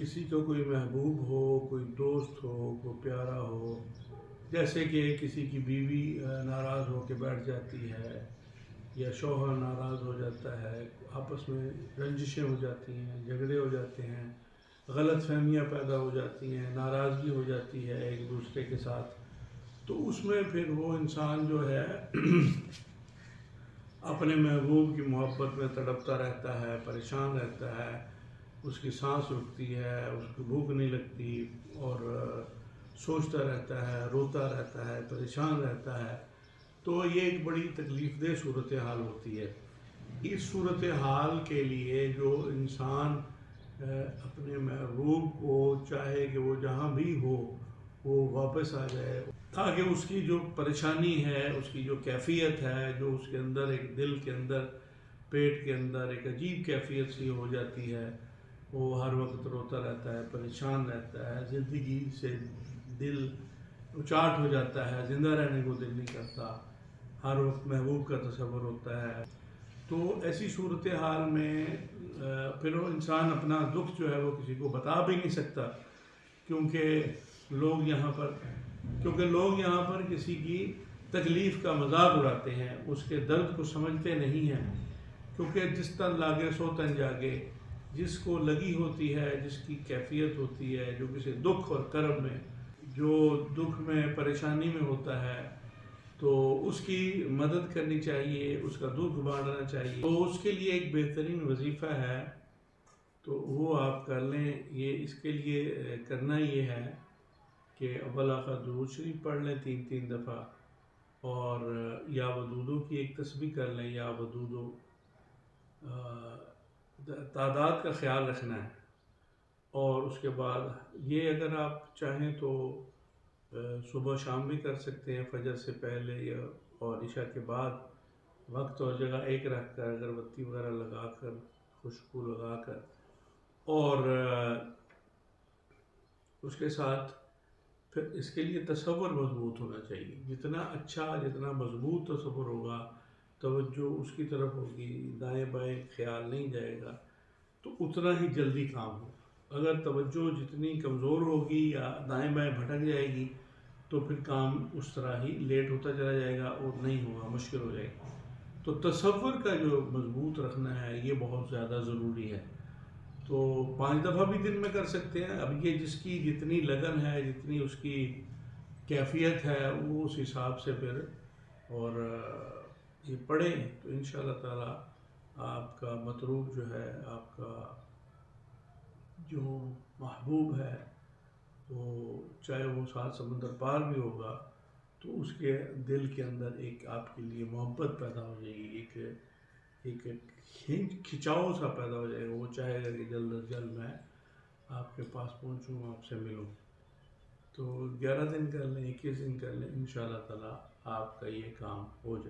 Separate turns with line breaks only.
کسی کو کوئی محبوب ہو، کوئی دوست ہو، کوئی پیارا ہو، جیسے کہ کسی کی بیوی ناراض ہو کے بیٹھ جاتی ہے یا شوہر ناراض ہو جاتا ہے، آپس میں رنجشیں ہو جاتی ہیں، جھگڑے ہو جاتے ہیں، غلط فہمیاں پیدا ہو جاتی ہیں، ناراضگی ہو جاتی ہے ایک دوسرے کے ساتھ، تو اس میں پھر وہ انسان جو ہے اپنے محبوب کی محبت میں تڑپتا رہتا ہے، پریشان رہتا ہے، اس کی سانس رکتی ہے، اس کو بھوک نہیں لگتی، اور سوچتا رہتا ہے، روتا رہتا ہے، پریشان رہتا ہے. تو یہ ایک بڑی تکلیف دہ صورتحال ہوتی ہے. اس صورتحال کے لیے جو انسان اپنے محبوب کو چاہے کہ وہ جہاں بھی ہو وہ واپس آ جائے، تاکہ اس کی جو پریشانی ہے، اس کی جو کیفیت ہے، جو اس کے اندر ایک دل کے اندر، پیٹ کے اندر ایک عجیب کیفیت سی ہو جاتی ہے، وہ ہر وقت روتا رہتا ہے، پریشان رہتا ہے، زندگی سے دل اچاٹ ہو جاتا ہے، زندہ رہنے کو دل نہیں کرتا، ہر وقت محبوب کا تصور ہوتا ہے. تو ایسی صورتحال میں پھر وہ انسان اپنا دکھ جو ہے وہ کسی کو بتا بھی نہیں سکتا، کیونکہ لوگ یہاں پر کسی کی تکلیف کا مذاق اڑاتے ہیں، اس کے درد کو سمجھتے نہیں ہیں. کیونکہ جس تن لاگے سو تن جاگے، جس کو لگی ہوتی ہے، جس کی کیفیت ہوتی ہے، جو کسی دکھ اور کرب میں، جو دکھ میں پریشانی میں ہوتا ہے، تو اس کی مدد کرنی چاہیے، اس کا دکھ بانٹنا چاہیے. تو اس کے لیے ایک بہترین وظیفہ ہے، تو وہ آپ کر لیں. یہ اس کے لیے کرنا یہ ہے کہ اول آخر درود شریف پڑھ لیں 3 دفعہ، اور یا ودودو کی ایک تسبیح کر لیں. یا ودودو تعداد کا خیال رکھنا ہے. اور اس کے بعد یہ اگر آپ چاہیں تو صبح شام بھی کر سکتے ہیں، فجر سے پہلے یا اور عشاء کے بعد، وقت اور جگہ ایک رکھ کر، اگربتی وغیرہ لگا کر، خوشبو لگا کر. اور اس کے ساتھ پھر اس کے لیے تصور مضبوط ہونا چاہیے. جتنا اچھا، جتنا مضبوط تصور ہوگا، توجہ اس کی طرف ہوگی، دائیں بائیں خیال نہیں جائے گا، تو اتنا ہی جلدی کام ہوگا. اگر توجہ جتنی کمزور ہوگی یا دائیں بائیں بھٹک جائے گی، تو پھر کام اس طرح ہی لیٹ ہوتا چلا جائے گا اور نہیں ہوگا، مشکل ہو جائے گا. تو تصور کا جو مضبوط رکھنا ہے یہ بہت زیادہ ضروری ہے. تو 5 دفعہ بھی دن میں کر سکتے ہیں. اب یہ جس کی جتنی لگن ہے، جتنی اس کی کیفیت ہے، وہ اس حساب سے پھر اور یہ پڑھیں، تو انشاءاللہ تعالی آپ کا مطلوب جو ہے، آپ کا جو محبوب ہے، وہ چاہے وہ 7 سمندر پار بھی ہوگا، تو اس کے دل کے اندر ایک آپ کے لیے محبت پیدا ہو جائے گی، ایک کھچاؤ سا پیدا ہو جائے گا. وہ چاہے گا کہ جلد از جلد میں آپ کے پاس پہنچوں، آپ سے ملوں. تو 11 دن کر لیں، 21 دن کر لیں، انشاءاللہ تعالی آپ کا یہ کام ہو جائے.